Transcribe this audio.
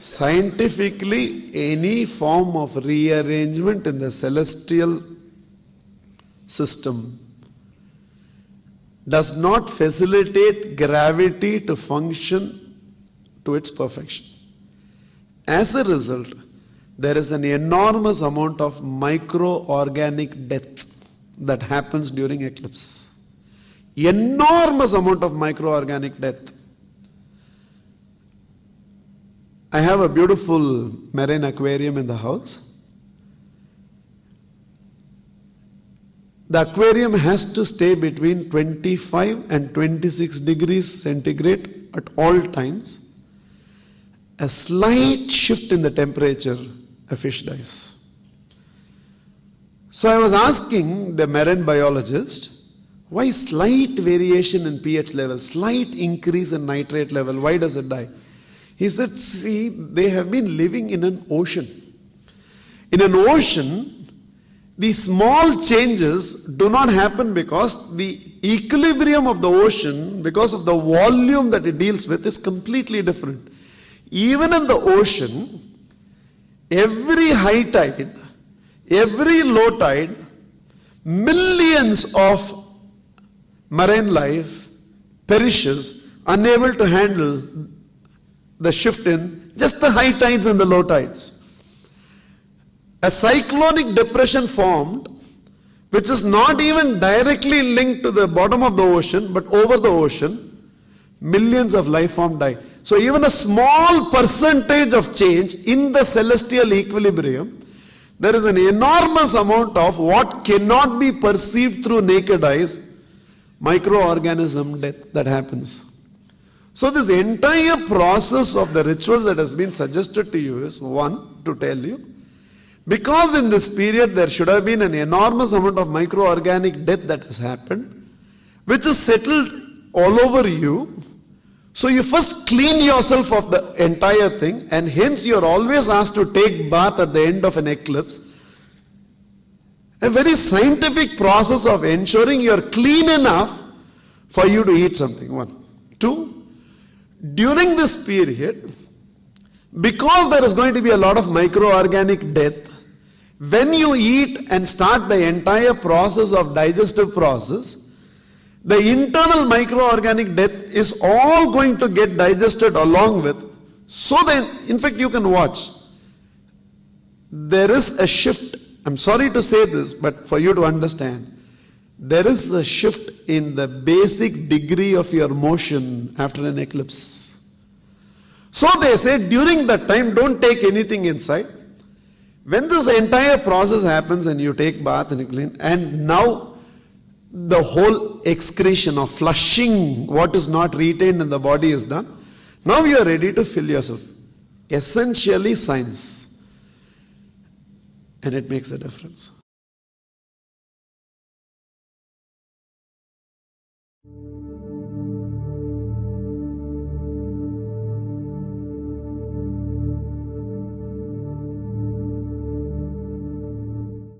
Scientifically, any form of rearrangement in the celestial system does not facilitate gravity to function to its perfection. As a result, there is an enormous amount of microorganic death that happens during eclipse. Enormous amount of microorganic death. I have a beautiful marine aquarium in the house. The aquarium has to stay between 25 and 26 degrees centigrade at all times. A slight shift in the temperature, a fish dies. So I was asking the marine biologist, why slight variation in pH level, slight increase in nitrate level, why does it die? He said, see, they have been living in an ocean. In an ocean, the small changes do not happen because the equilibrium of the ocean, because of the volume that it deals with, is completely different. Even in the ocean, every high tide, every low tide, millions of marine life perishes, unable to handle the shift in just the high tides and the low tides. A cyclonic depression formed, which is not even directly linked to the bottom of the ocean, but over the ocean, millions of life forms die. So even a small percentage of change in the celestial equilibrium, there is an enormous amount of what cannot be perceived through naked eyes, microorganism death that happens. So this entire process of the rituals that has been suggested to you is, one, to tell you, because in this period there should have been an enormous amount of microorganic death that has happened, which is settled all over you. So you first clean yourself of the entire thing, and hence you are always asked to take bath at the end of an eclipse. A very scientific process of ensuring you are clean enough for you to eat something. One. Two, during this period, because there is going to be a lot of microorganic death, when you eat and start the entire process of digestive process, the internal microorganic death is all going to get digested along with. So then, in fact, you can watch. There is a shift. I'm sorry to say this, but for you to understand, there is a shift in the basic degree of your motion after an eclipse. So they say during that time, don't take anything inside. When this entire process happens and you take bath and you clean, and now the whole excretion of flushing what is not retained in the body is done, now you are ready to fill yourself. Essentially science. And it makes a difference.